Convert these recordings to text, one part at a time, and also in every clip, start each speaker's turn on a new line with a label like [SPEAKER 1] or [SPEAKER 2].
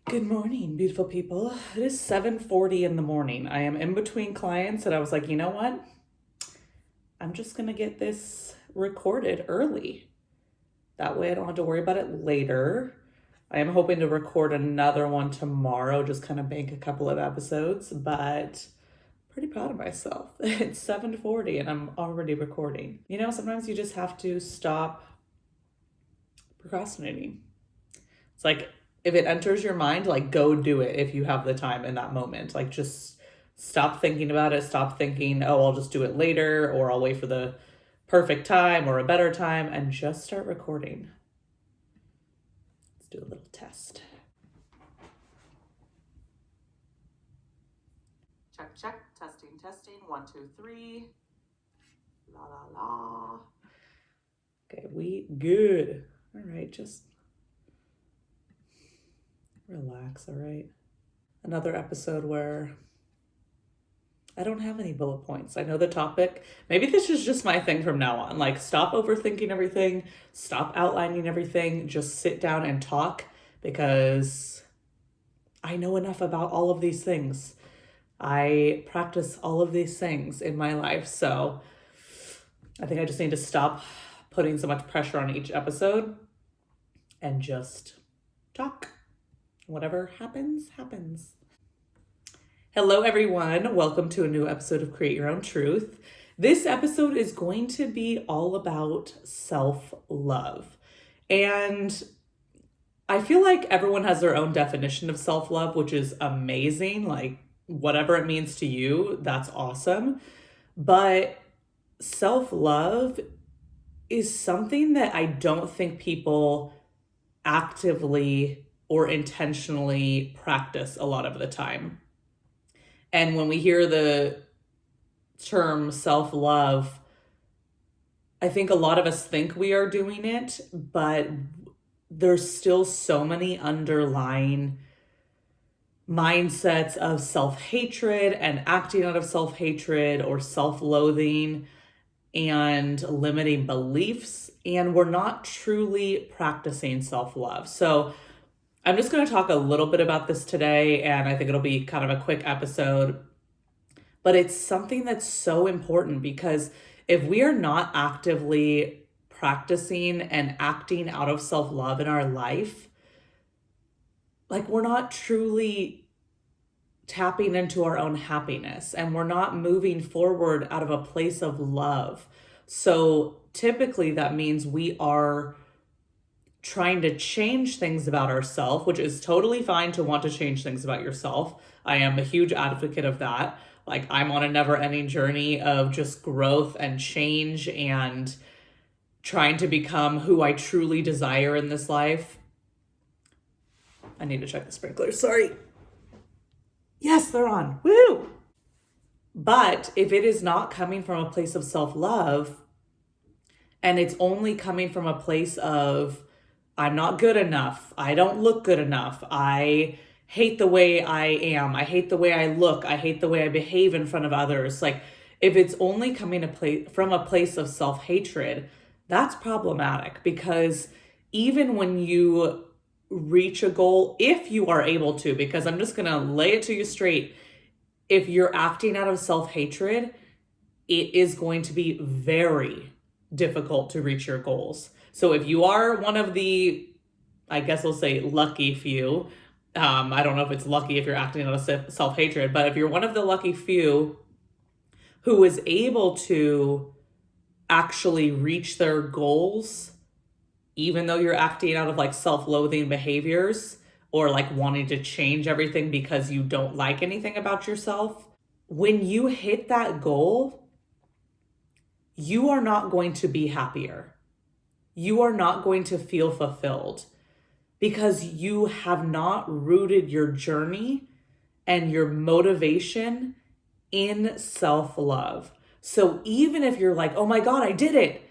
[SPEAKER 1] Good morning, beautiful people. It is 7:40 in the morning. I am in between clients and I was like, you know what? I'm just going to get this recorded early. That way I don't have to worry about it later. I am hoping to record another one tomorrow, just kind of bank a couple of episodes, but pretty proud of myself. It's 7:40 and I'm already recording. You know, sometimes you just have to stop procrastinating. It's like, if it enters your mind, like, go do it if you have the time in that moment. Like, just stop thinking about it. Stop thinking, oh, I'll just do it later, or I'll wait for the perfect time or a better time, and just start recording. Let's do a little test. Check, check, testing, testing. 1, 2, 3. La, la, la. Okay, we good. All right, just relax, all right? Another episode where I don't have any bullet points. I know the topic. Maybe this is just my thing from now on. Like, stop overthinking everything, stop outlining everything, just sit down and talk, because I know enough about all of these things. I practice all of these things in my life. So I think I just need to stop putting so much pressure on each episode and just talk. Whatever happens, happens. Hello, everyone. Welcome to a new episode of Create Your Own Truth. This episode is going to be all about self-love. And I feel like everyone has their own definition of self-love, which is amazing. Like, whatever it means to you, that's awesome. But self-love is something that I don't think people actively or intentionally practice a lot of the time. And when we hear the term self-love, I think a lot of us think we are doing it, but there's still so many underlying mindsets of self-hatred and acting out of self-hatred or self-loathing and limiting beliefs, and we're not truly practicing self-love. So I'm just going to talk a little bit about this today, and I think it'll be kind of a quick episode, but it's something that's so important, because if we are not actively practicing and acting out of self-love in our life, like, we're not truly tapping into our own happiness, and we're not moving forward out of a place of love. So typically that means we are trying to change things about ourselves, which is totally fine to want to change things about yourself. I am a huge advocate of that. Like, I'm on a never-ending journey of just growth and change and trying to become who I truly desire in this life. I need to check the sprinklers, sorry. Yes, they're on. Woo! But if it is not coming from a place of self-love, and it's only coming from a place of, I'm not good enough, I don't look good enough, I hate the way I am, I hate the way I look, I hate the way I behave in front of others. Like, if it's only coming from a place of self-hatred, that's problematic, because even when you reach a goal, if you are able to, because I'm just gonna lay it to you straight, if you're acting out of self-hatred, it is going to be very difficult to reach your goals. So if you are one of the, I guess we'll say, lucky few, I don't know if it's lucky if you're acting out of self-hatred, but if you're one of the lucky few who is able to actually reach their goals, even though you're acting out of like self-loathing behaviors or like wanting to change everything because you don't like anything about yourself, when you hit that goal, you are not going to be happier. You are not going to feel fulfilled, because you have not rooted your journey and your motivation in self-love. So even if you're like, oh my God, I did it.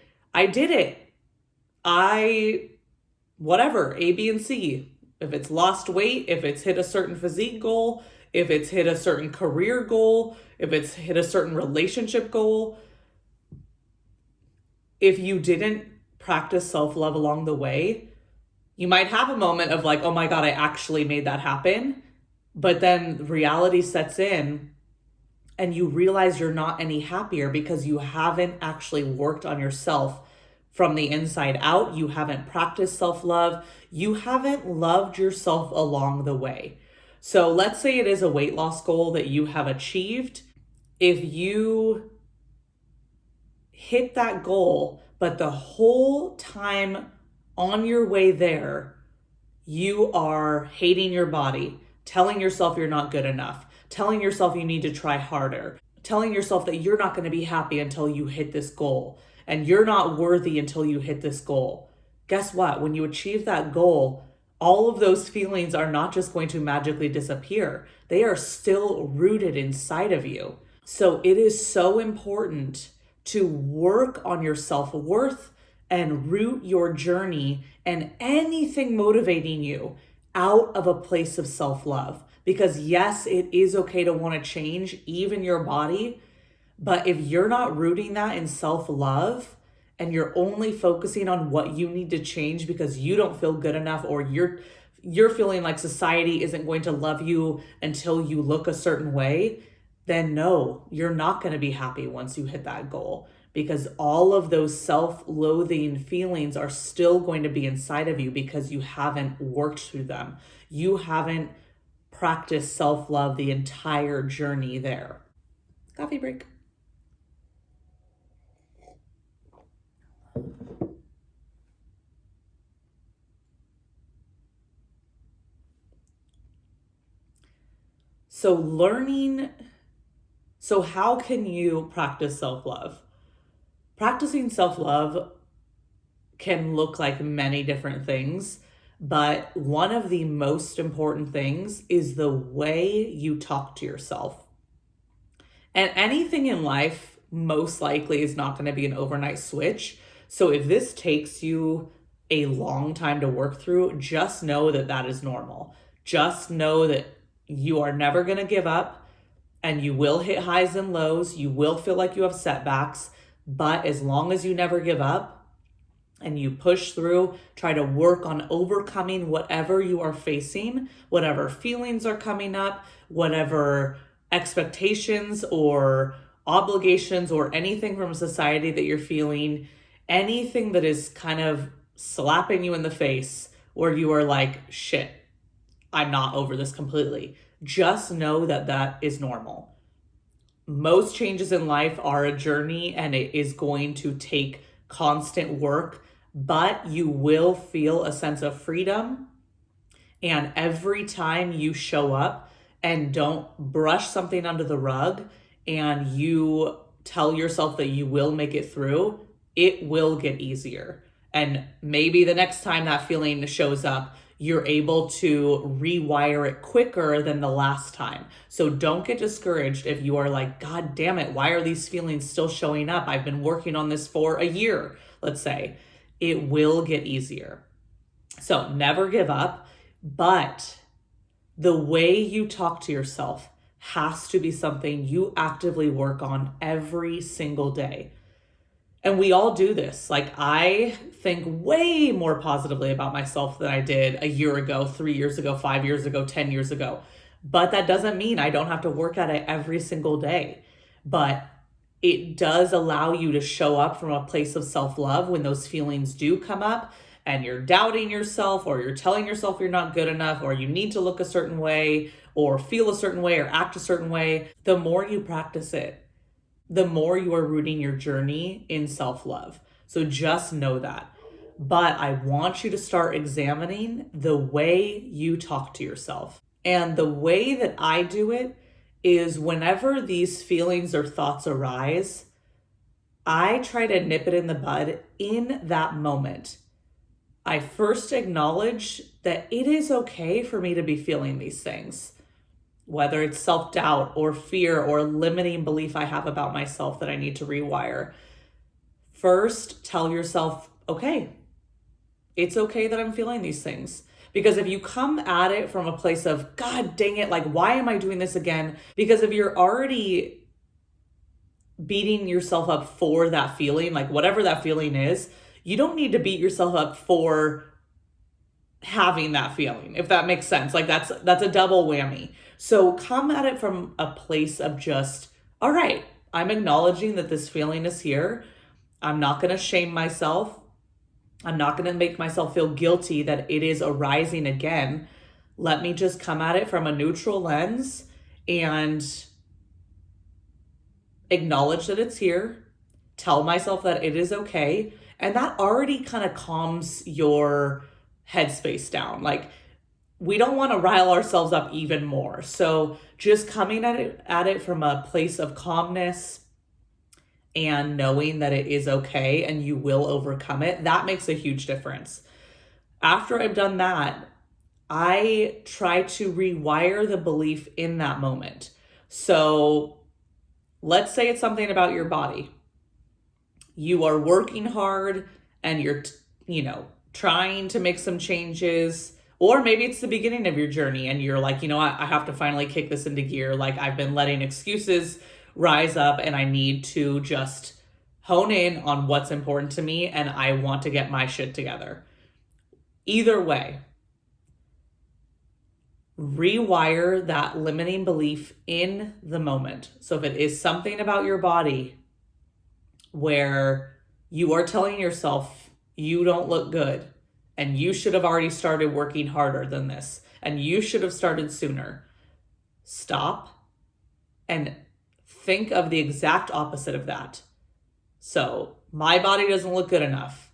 [SPEAKER 1] Whatever, A, B, and C. If it's lost weight, if it's hit a certain physique goal, if it's hit a certain career goal, if it's hit a certain relationship goal, if you didn't practice self-love along the way, You might have a moment of like, oh my God, I actually made that happen. But then reality sets in and you realize you're not any happier because you haven't actually worked on yourself from the inside out. You haven't practiced self love. You haven't loved yourself along the way. So let's say it is a weight loss goal that you have achieved. If you hit that goal, but the whole time on your way there, you are hating your body, telling yourself you're not good enough, telling yourself you need to try harder, telling yourself that you're not going to be happy until you hit this goal, and you're not worthy until you hit this goal. Guess what? When you achieve that goal, all of those feelings are not just going to magically disappear. They are still rooted inside of you. So it is so important to work on your self-worth and root your journey and anything motivating you out of a place of self-love. Because yes, it is okay to want to change even your body, but if you're not rooting that in self-love and you're only focusing on what you need to change because you don't feel good enough, or you're feeling like society isn't going to love you until you look a certain way, then no, you're not going to be happy once you hit that goal, because all of those self-loathing feelings are still going to be inside of you because you haven't worked through them. You haven't practiced self-love the entire journey there. Coffee break. So how can you practice self-love? Practicing self-love can look like many different things, but one of the most important things is the way you talk to yourself. And anything in life most likely is not going to be an overnight switch. So if this takes you a long time to work through, just know that that is normal. Just know that you are never going to give up, and you will hit highs and lows. You will feel like you have setbacks, but as long as you never give up and you push through, try to work on overcoming whatever you are facing, whatever feelings are coming up, whatever expectations or obligations or anything from society that you're feeling, anything that is kind of slapping you in the face where you are like, shit, I'm not over this completely. Just know that that is normal. Most changes in life are a journey, and it is going to take constant work, but you will feel a sense of freedom. And every time you show up and don't brush something under the rug and you tell yourself that you will make it through, it will get easier. And maybe the next time that feeling shows up, you're able to rewire it quicker than the last time. So don't get discouraged if you are like, God damn it, why are these feelings still showing up? I've been working on this for a year, let's say. It will get easier. So never give up, but the way you talk to yourself has to be something you actively work on every single day. And we all do this. Like, I think way more positively about myself than I did a year ago, 3 years ago, 5 years ago, 10 years ago. But that doesn't mean I don't have to work at it every single day. But it does allow you to show up from a place of self-love when those feelings do come up and you're doubting yourself, or you're telling yourself you're not good enough, or you need to look a certain way or feel a certain way or act a certain way. The more you practice it, the more you are rooting your journey in self-love. So just know that. But I want you to start examining the way you talk to yourself. And the way that I do it is whenever these feelings or thoughts arise, I try to nip it in the bud in that moment. I first acknowledge that it is okay for me to be feeling these things, whether it's self-doubt or fear or limiting belief I have about myself that I need to rewire. First, tell yourself, okay, it's okay that I'm feeling these things. Because if you come at it from a place of, God dang it, like, why am I doing this again? Because if you're already beating yourself up for that feeling, like whatever that feeling is, you don't need to beat yourself up for having that feeling, if that makes sense. Like that's a double whammy. So come at it from a place of just, all right, I'm acknowledging that this feeling is here. I'm not going to shame myself. I'm not going to make myself feel guilty that it is arising again. Let me just come at it from a neutral lens and acknowledge that it's here. Tell myself that it is okay. And that already kind of calms your headspace down. Like, we don't want to rile ourselves up even more. So just coming at it from a place of calmness and knowing that it is okay and you will overcome it, that makes a huge difference. After I've done that, I try to rewire the belief in that moment. So let's say it's something about your body. You are working hard and you're, trying to make some changes. Or maybe it's the beginning of your journey and you're like, I have to finally kick this into gear. Like, I've been letting excuses rise up and I need to just hone in on what's important to me and I want to get my shit together. Either way, rewire that limiting belief in the moment. So if it is something about your body where you are telling yourself you don't look good and you should have already started working harder than this and you should have started sooner, stop and think of the exact opposite of that. So my body doesn't look good enough.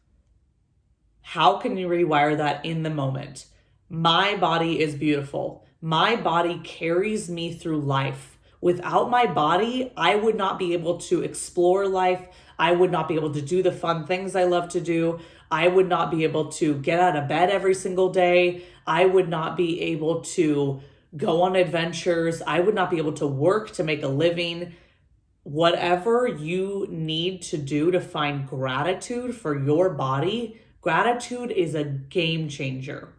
[SPEAKER 1] How can you rewire that in the moment? My body is beautiful. My body carries me through life. Without my body, I would not be able to explore life. I would not be able to do the fun things I love to do. I would not be able to get out of bed every single day. I would not be able to go on adventures. I would not be able to work to make a living. Whatever you need to do to find gratitude for your body, gratitude is a game changer.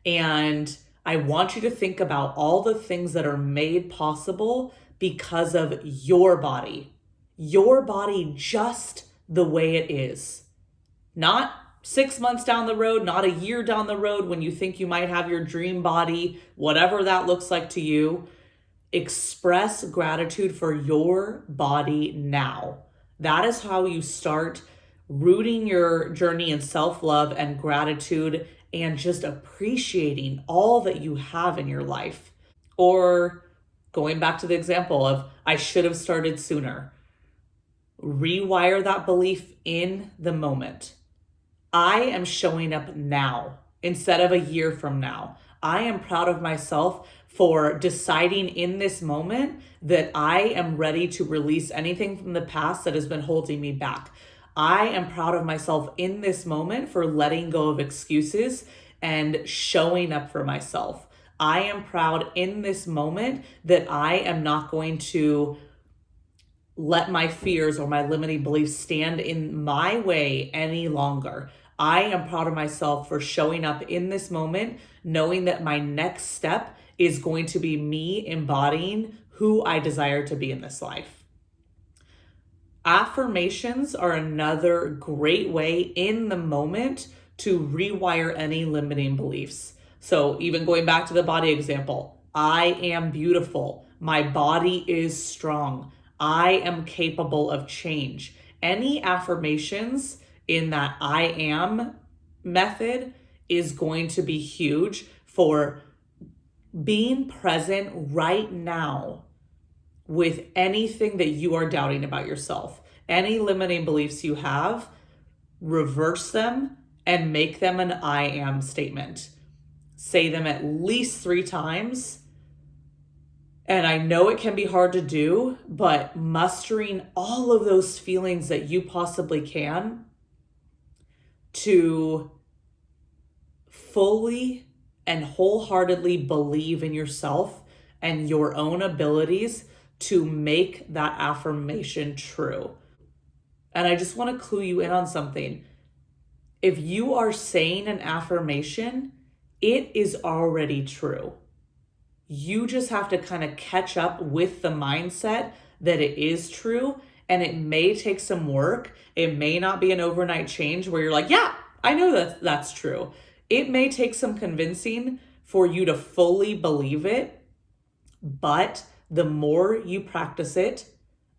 [SPEAKER 1] And I want you to think about all the things that are made possible because of your body just the way it is. Not 6 months down the road, not a year down the road when you think you might have your dream body, whatever that looks like to you. Express gratitude for your body now. That is how you start rooting your journey in self-love and gratitude and just appreciating all that you have in your life. Or going back to the example of, I should have started sooner. Rewire that belief in the moment. I am showing up now instead of a year from now. I am proud of myself for deciding in this moment that I am ready to release anything from the past that has been holding me back. I am proud of myself in this moment for letting go of excuses and showing up for myself. I am proud in this moment that I am not going to let my fears or my limiting beliefs stand in my way any longer. I am proud of myself for showing up in this moment, knowing that my next step is going to be me embodying who I desire to be in this life. Affirmations are another great way in the moment to rewire any limiting beliefs. So even going back to the body example, I am beautiful. My body is strong. I am capable of change. Any affirmations in that I am method is going to be huge for being present right now with anything that you are doubting about yourself. Any limiting beliefs you have, reverse them and make them an I am statement. Say them at least 3 times. And I know it can be hard to do, but mustering all of those feelings that you possibly can to fully and wholeheartedly believe in yourself and your own abilities to make that affirmation true. And I just want to clue you in on something. If you are saying an affirmation, it is already true. You just have to kind of catch up with the mindset that it is true, and it may take some work. It may not be an overnight change where you're like, yeah, I know that that's true. It may take some convincing for you to fully believe it, but the more you practice it,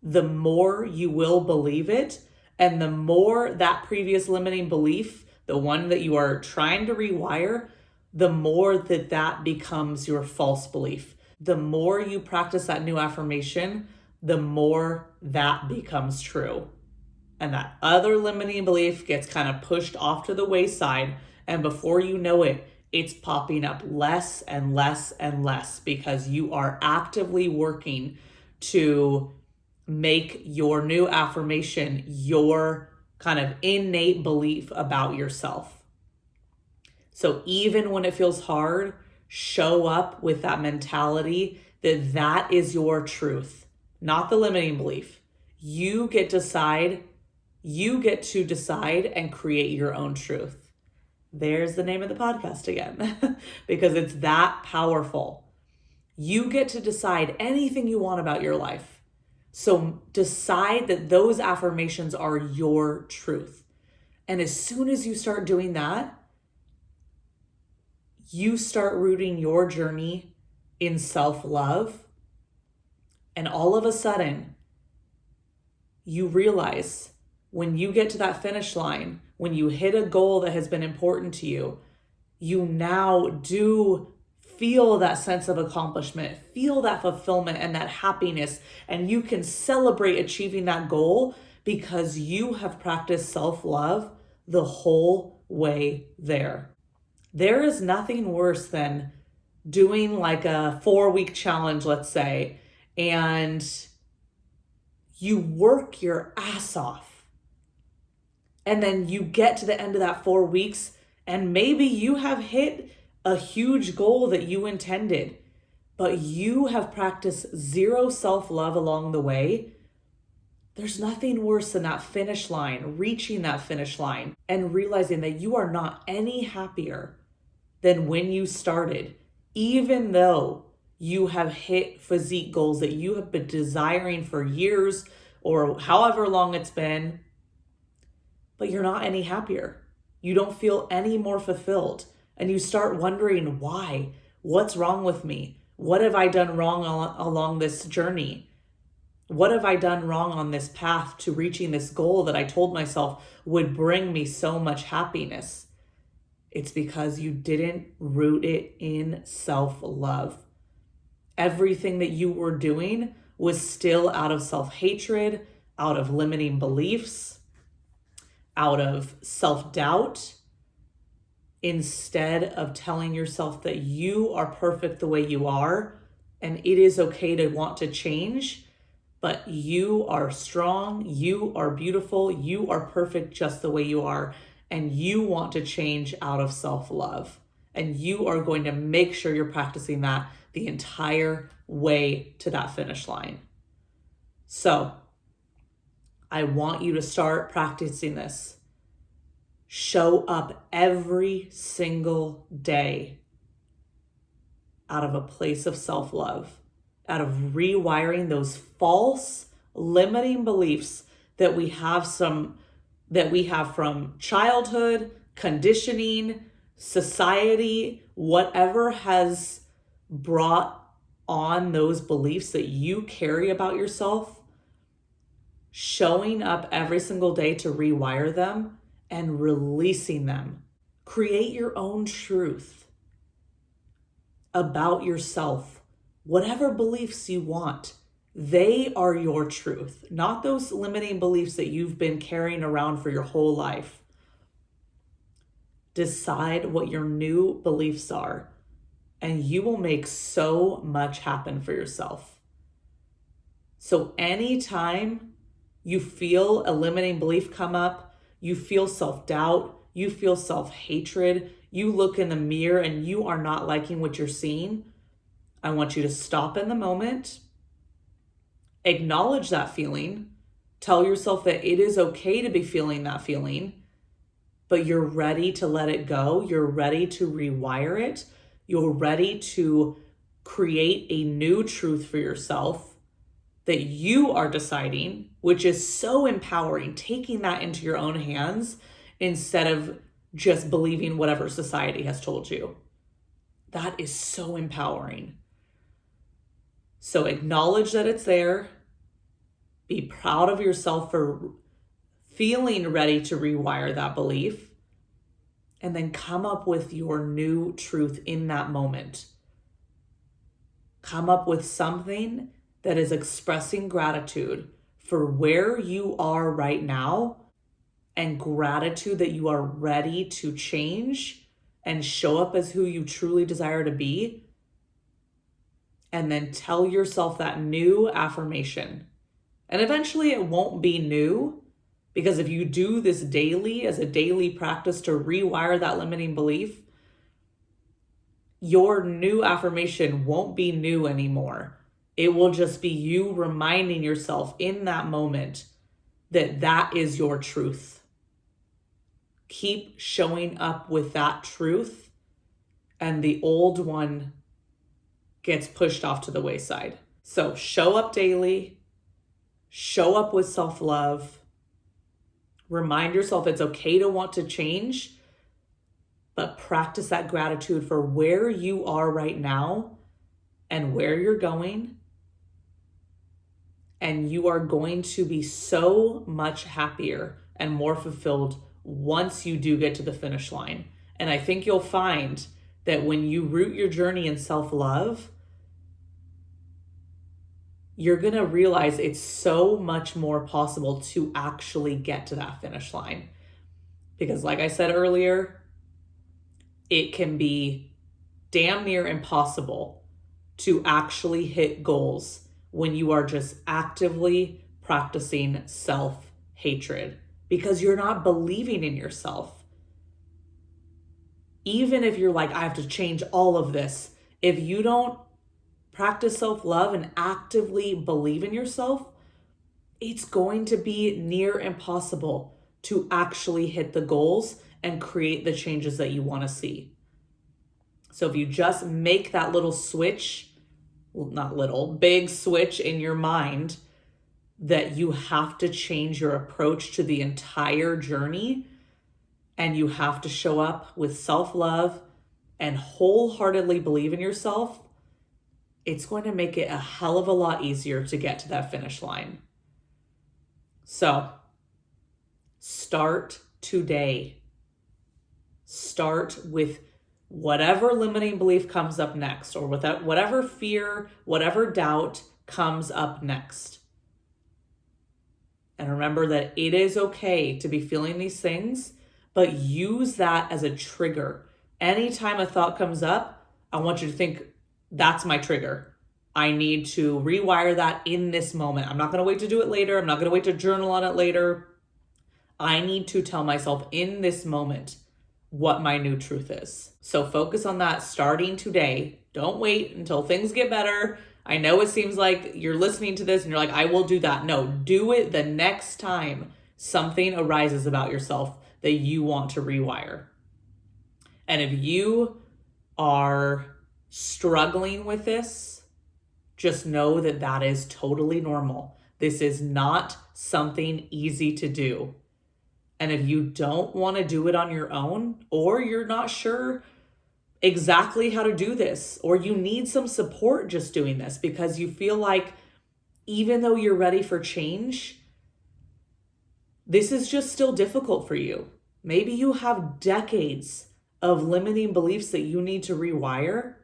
[SPEAKER 1] the more you will believe it. And the more that previous limiting belief, the one that you are trying to rewire, the more that becomes your false belief. The more you practice that new affirmation, the more that becomes true. And that other limiting belief gets kind of pushed off to the wayside. And before you know it, it's popping up less and less and less because you are actively working to make your new affirmation your kind of innate belief about yourself. So even when it feels hard, show up with that mentality that that is your truth, not the limiting belief. You get to decide and create your own truth. There's the name of the podcast again, because it's that powerful. You get to decide anything you want about your life. So decide that those affirmations are your truth. And as soon as you start doing that, you start rooting your journey in self-love. And all of a sudden, you realize when you get to that finish line, when you hit a goal that has been important to you, you now do feel that sense of accomplishment, feel that fulfillment and that happiness, and you can celebrate achieving that goal because you have practiced self-love the whole way there. There is nothing worse than doing like a 4-week challenge, let's say, and you work your ass off. And then you get to the end of that 4 weeks and maybe you have hit a huge goal that you intended, but you have practiced zero self-love along the way. There's nothing worse than that finish line, reaching that finish line and realizing that you are not any happier than when you started, even though you have hit physique goals that you have been desiring for years or however long it's been. But you're not any happier. You don't feel any more fulfilled. And you start wondering why. What's wrong with me? What have I done wrong along this journey? What have I done wrong on this path to reaching this goal that I told myself would bring me so much happiness? It's because you didn't root it in self-love. Everything that you were doing was still out of self-hatred, out of limiting beliefs, out of self-doubt, instead of telling yourself that you are perfect the way you are and it is okay to want to change, but you are strong, you are beautiful, you are perfect just the way you are, and you want to change out of self-love. And you are going to make sure you're practicing that the entire way to that finish line. So I want you to start practicing this. Show up every single day out of a place of self-love, out of rewiring those false limiting beliefs that we have from childhood, conditioning, society, whatever has brought on those beliefs that you carry about yourself. Showing up every single day to rewire them and releasing them. Create your own truth about yourself. Whatever beliefs you want, they are your truth, not those limiting beliefs that you've been carrying around for your whole life. Decide what your new beliefs are, and you will make so much happen for yourself. So anytime you feel a limiting belief come up, you feel self-doubt, you feel self-hatred, you look in the mirror and you are not liking what you're seeing, I want you to stop in the moment, acknowledge that feeling, tell yourself that it is okay to be feeling that feeling, but you're ready to let it go. You're ready to rewire it. You're ready to create a new truth for yourself that you are deciding, which is so empowering, taking that into your own hands instead of just believing whatever society has told you. That is so empowering. So acknowledge that it's there. Be proud of yourself for feeling ready to rewire that belief. And then come up with your new truth in that moment. Come up with something that is expressing gratitude for where you are right now and gratitude that you are ready to change and show up as who you truly desire to be. And then tell yourself that new affirmation. And eventually it won't be new, because if you do this daily as a daily practice to rewire that limiting belief, your new affirmation won't be new anymore. It will just be you reminding yourself in that moment that that is your truth. Keep showing up with that truth, and the old one gets pushed off to the wayside. So show up daily, show up with self-love, remind yourself it's okay to want to change, but practice that gratitude for where you are right now and where you're going. And you are going to be so much happier and more fulfilled once you do get to the finish line. And I think you'll find that when you root your journey in self-love, you're going to realize it's so much more possible to actually get to that finish line. Because like I said earlier, it can be damn near impossible to actually hit goals when you are just actively practicing self-hatred, because you're not believing in yourself. Even if you're like, I have to change all of this, if you don't practice self-love and actively believe in yourself, it's going to be near impossible to actually hit the goals and create the changes that you want to see. So if you just make that little switch, well, not little, big switch in your mind that you have to change your approach to the entire journey, and you have to show up with self-love and wholeheartedly believe in yourself, it's going to make it a hell of a lot easier to get to that finish line. So start today. Start with whatever limiting belief comes up next, or with whatever fear, whatever doubt comes up next. And remember that it is okay to be feeling these things, but use that as a trigger. Anytime a thought comes up, I want you to think, that's my trigger. I need to rewire that in this moment. I'm not going to wait to do it later. I'm not going to wait to journal on it later. I need to tell myself in this moment what my new truth is. So focus on that starting today. Don't wait until things get better. I know it seems like you're listening to this and you're like, I will do that. No, do it the next time something arises about yourself that you want to rewire. And if you are struggling with this, just know that that is totally normal. This is not something easy to do. And if you don't want to do it on your own, or you're not sure exactly how to do this, or you need some support just doing this because you feel like even though you're ready for change, this is just still difficult for you. Maybe you have decades of limiting beliefs that you need to rewire,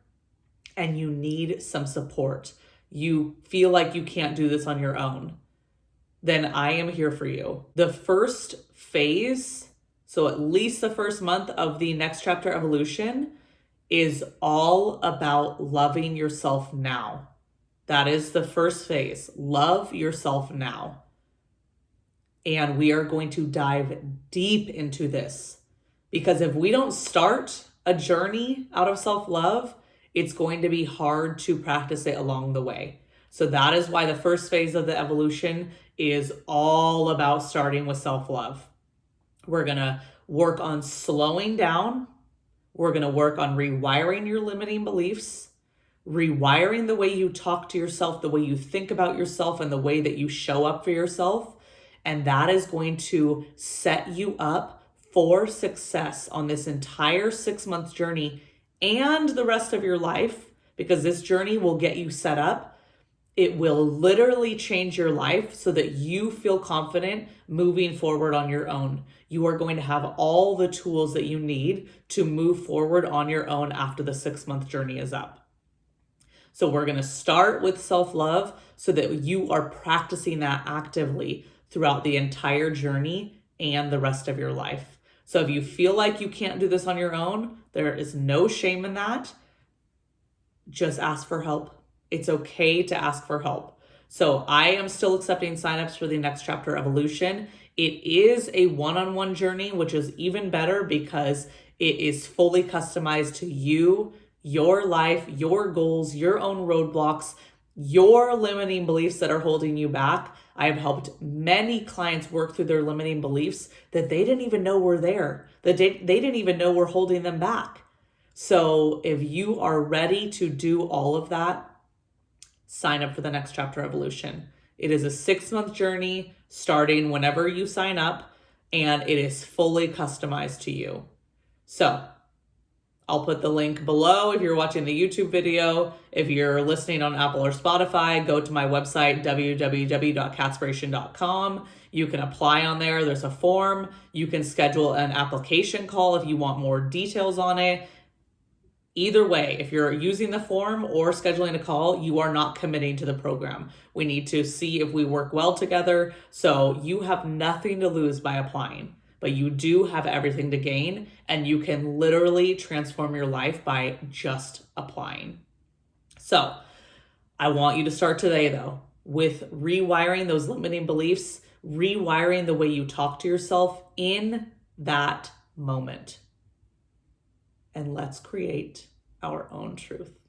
[SPEAKER 1] and you need some support. You feel like you can't do this on your own. Then I am here for you. The first phase, so at least the first month of the Next Chapter Evolution, is all about loving yourself now. That is the first phase. Love yourself now. And we are going to dive deep into this, because if we don't start a journey out of self-love, it's going to be hard to practice it along the way. So that is why the first phase of the evolution is all about starting with self-love. We're going to work on slowing down. We're going to work on rewiring your limiting beliefs, rewiring the way you talk to yourself, the way you think about yourself, and the way that you show up for yourself. And that is going to set you up for success on this entire 6-month journey and the rest of your life, because this journey will get you set up. It will literally change your life so that you feel confident moving forward on your own. You are going to have all the tools that you need to move forward on your own after the 6-month journey is up. So we're going to start with self-love so that you are practicing that actively throughout the entire journey and the rest of your life. So if you feel like you can't do this on your own, there is no shame in that. Just ask for help. It's okay to ask for help. So I am still accepting signups for the Next Chapter Evolution. It is a one-on-one journey, which is even better because it is fully customized to you, your life, your goals, your own roadblocks, your limiting beliefs that are holding you back. I have helped many clients work through their limiting beliefs that they didn't even know were there, that they didn't even know were holding them back. So if you are ready to do all of that, sign up for the Next Chapter Evolution. It is a 6-month journey starting whenever you sign up, and it is fully customized to you. So I'll put the link below if you're watching the YouTube video. If you're listening on Apple or Spotify, go to my website, www.catspiration.com. You can apply on there. There's a form. You can schedule an application call if you want more details on it. Either way, if you're using the form or scheduling a call, you are not committing to the program. We need to see if we work well together. So you have nothing to lose by applying, but you do have everything to gain, and you can literally transform your life by just applying. So I want you to start today, though, with rewiring those limiting beliefs, rewiring the way you talk to yourself in that moment. And let's create our own truth.